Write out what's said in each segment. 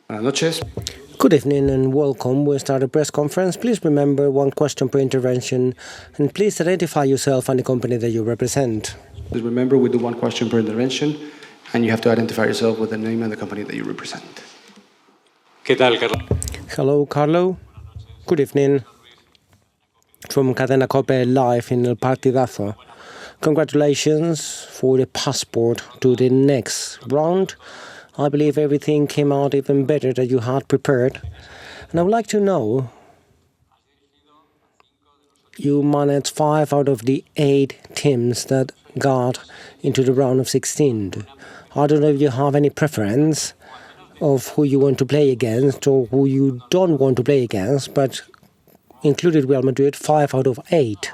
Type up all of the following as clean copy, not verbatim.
Buenas noches. Good evening and welcome. We'll start a press conference. Please remember one question per intervention, and please identify yourself and the company that you represent. Please remember we do one question per intervention, and you have to identify yourself with the name and the company that you represent. ¿Qué tal, Carlos? Hello, Carlo. Good evening. From Cadena Cope live in El Partidazo. Congratulations for the passport to the next round. I believe everything came out even better than you had prepared. And I would like to know, you managed 5 out of the 8 teams that got into the round of 16. I don't know if you have any preference of who you want to play against or who you don't want to play against, but included Real Madrid 5 out of 8.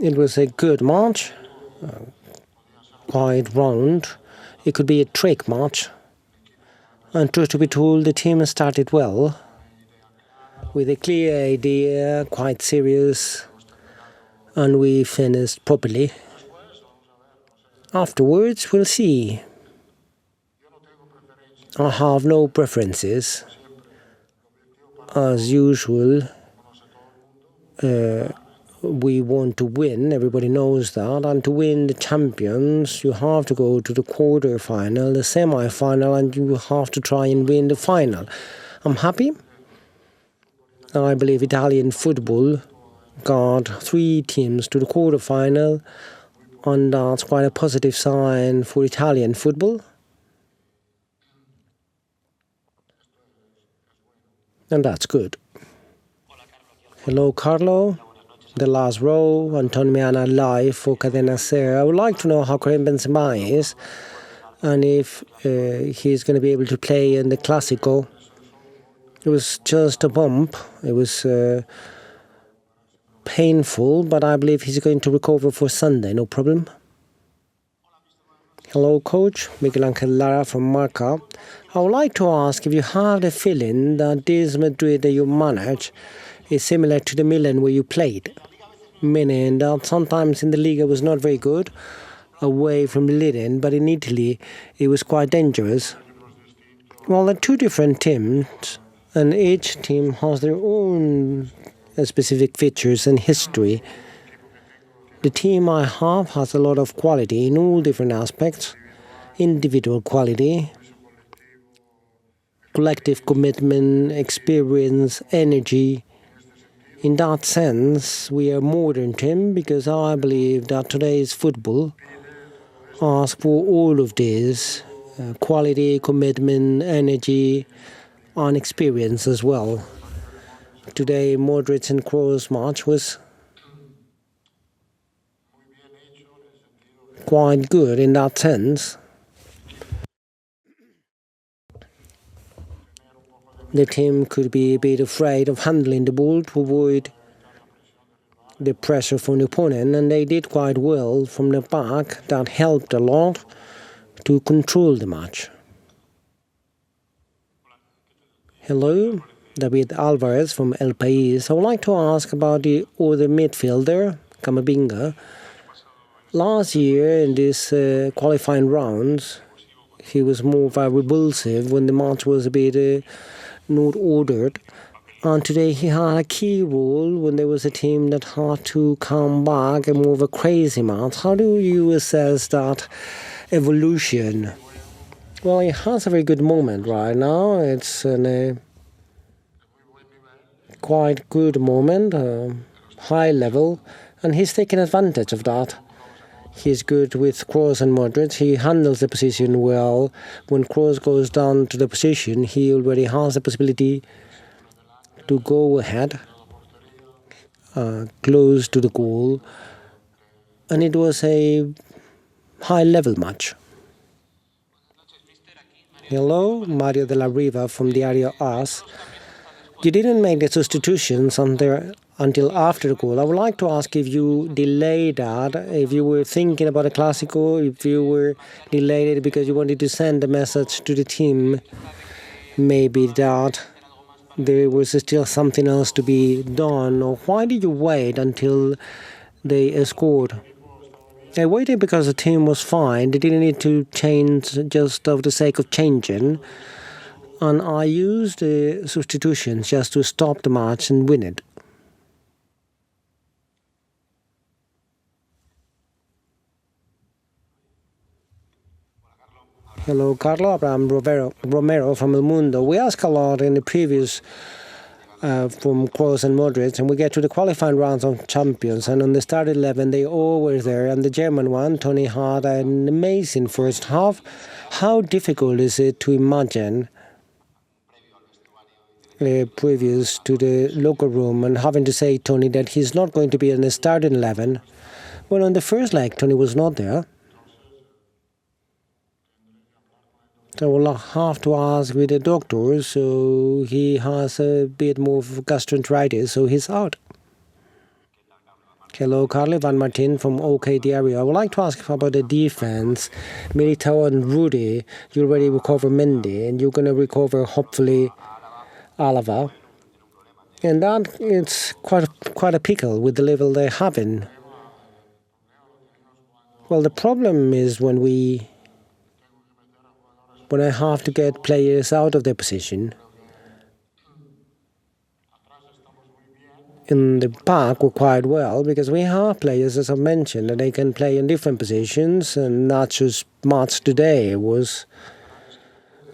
It was a good match. Quite round. It could be a trick match. And truth to be told, the team started well, with a clear idea, quite serious, and we finished properly. Afterwards, we'll see. I have no preferences. As usual, we want to win, everybody knows that, and to win the champions, you have to go to the quarter-final, the semi-final, and you have to try and win the final. I'm happy. I believe Italian football got 3 teams to the quarter-final, and that's quite a positive sign for Italian football. And that's good. Hello, Carlo. The last row, Antonio live for Cadena Ser. I would like to know how Karim Benzema is and if he's going to be able to play in the Clásico. It was just a bump. It was painful, but I believe he's going to recover for Sunday, no problem. Hello, Coach. Miguel Angel Lara from Marca. I would like to ask if you have the feeling that this Madrid that you manage is similar to the Milan where you played, meaning that sometimes in the Liga it was not very good, away from Milan, but in Italy it was quite dangerous. Well, they're 2 different teams, and each team has their own specific features and history. The team I have has a lot of quality in all different aspects, individual quality, collective commitment, experience, energy. In that sense, we are a modern team because I believe that today's football asks for all of this, quality, commitment, energy, and experience as well. Today, Modric and Kroos match was quite good in that sense. The team could be a bit afraid of handling the ball to avoid the pressure from the opponent, and they did quite well from the back. That helped a lot to control the match. Hello, David Alvarez from El País. I would like to ask about the other midfielder, Camavinga. Last year in this qualifying rounds, he was more repulsive when the match was a bit not ordered. And today he had a key role when there was a team that had to come back and move a crazy match. How do you assess that evolution? Well, he has a very good moment right now. It's a quite good moment, high level, and he's taking advantage of that. He's good with Kroos and Modric. He handles the position well. When Kroos goes down to the position, he already has the possibility to go ahead, close to the goal. And it was a high-level match. Hello, Mario de la Riva from Diario AS. You didn't make the substitutions until after the goal. I would like to ask if you delayed that, if you were thinking about a Clásico, if you were delayed it because you wanted to send a message to the team, maybe that there was still something else to be done, or why did you wait until they scored? They waited because the team was fine. They didn't need to change just of the sake of changing. And I used the substitutions just to stop the match and win it. Hello, Carlo. I'm Romero from El Mundo. We asked a lot in the previous from Kroos and Modric, and we get to the qualifying rounds of champions. And on the start 11, they all were there. And the German one, Toni, had an amazing first half. How difficult is it to imagine previous to the locker room and having to say, Toni, that he's not going to be in the starting 11? Well, on the first leg, Toni was not there. So we'll have to ask with the doctor, so he has a bit more of gastroenteritis, so he's out. Hello, Carlo, Van Martin from OK Diario. I would like to ask about the defense. Militao and Rudy, you already recover Mendy, and you're going to recover, hopefully, Alava. And that it's quite a pickle with the level they're having. Well, the problem is when I have to get players out of their position. In the back, we're quite well, because we have players, as I mentioned, that they can play in different positions, and not just much today. It was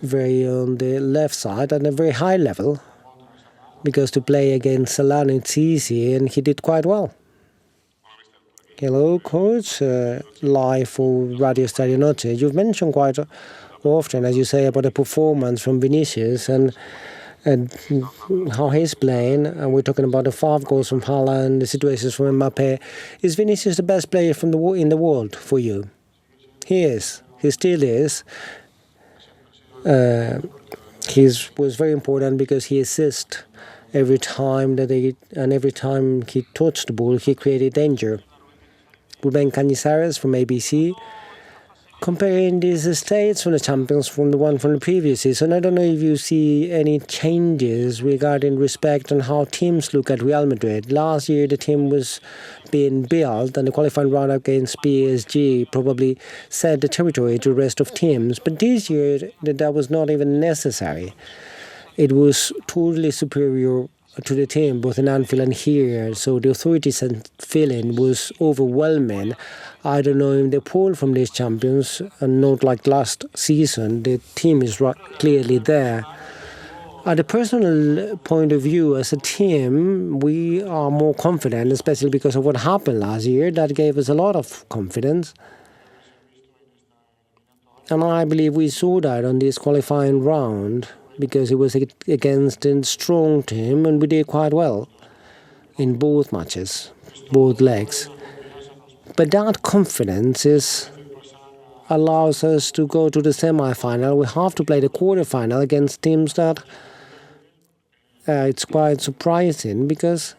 very on the left side at a very high level, because to play against Solana, it's easy, and he did quite well. Hello, coach. Live for Radio Stadio Noche. You've mentioned quite often, as you say, about the performance from Vinicius and how he's playing. And we're talking about the 5 goals from Haaland, the situations from Mbappe. Is Vinicius the best player in the world for you? He is. He still is. He was very important because he assists every time every time he touched the ball, he created danger. Ruben Cañizares from ABC, comparing these stats from the champions from the one from the previous season. I don't know if you see any changes regarding respect and how teams look at Real Madrid. Last year, the team was being built, and the qualifying round against PSG probably set the territory to the rest of teams. But this year, that was not even necessary. It was totally superior to the team, both in Anfield and here. So the authorities and feeling was overwhelming. I don't know if they pull from these champions, and not like last season. The team is clearly there. At a personal point of view, as a team, we are more confident, especially because of what happened last year. That gave us a lot of confidence. And I believe we saw that on this qualifying round, because it was against a strong team, and we did quite well in both matches, both legs. But that confidence allows us to go to the semi-final. We have to play the quarter-final against teams that it's quite surprising, because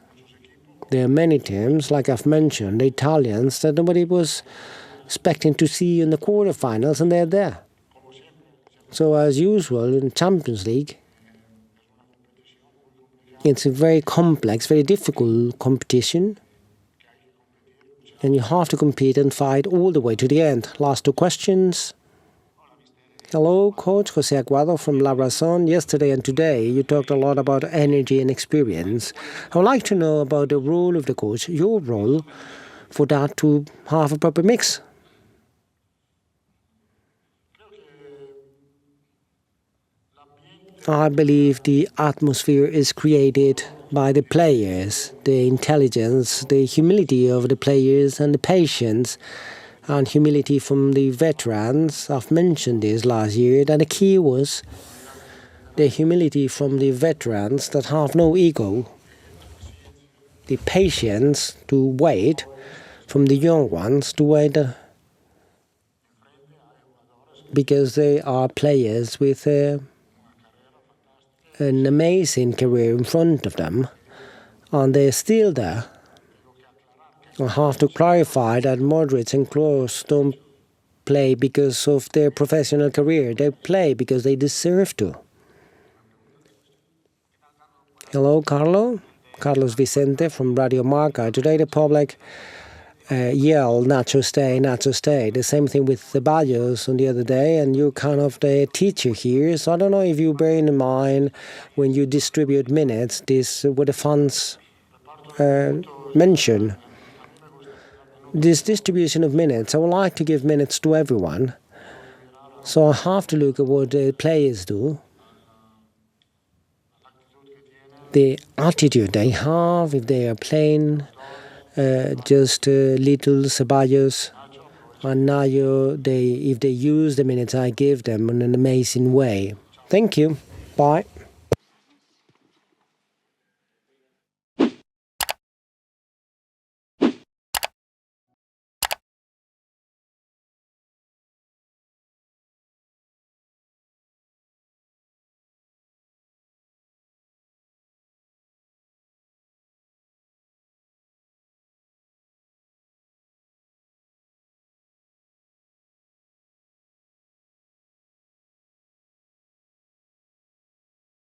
there are many teams, like I've mentioned, the Italians, that nobody was expecting to see in the quarter-finals, and they're there. So as usual in Champions League, it's a very complex, very difficult competition. And you have to compete and fight all the way to the end. Last 2 questions. Hello, Coach Jose Aguado from La Razón. Yesterday and today, you talked a lot about energy and experience. I would like to know about the role of the coach, your role, for that to have a proper mix. I believe the atmosphere is created by the players, the intelligence, the humility of the players, and the patience and humility from the veterans. I've mentioned this last year, that the key was the humility from the veterans that have no ego, the patience to wait from the young ones to wait, because they are players with an amazing career in front of them, and they're still there. I have to clarify that Modric and Kroos don't play because of their professional career. They play because they deserve to. Hello, Carlos Vicente from Radio Marca. Today the public yell, Nacho stay, Nacho stay. The same thing with the Ceballos on the other day, and you're kind of the teacher here. So I don't know if you bear in mind when you distribute minutes, this what the fans mention. This distribution of minutes, I would like to give minutes to everyone. So I have to look at what the players do, the attitude they have, if they are playing just little Ceballos and Nayo, if they use the minutes I give them in an amazing way. Thank you. Bye.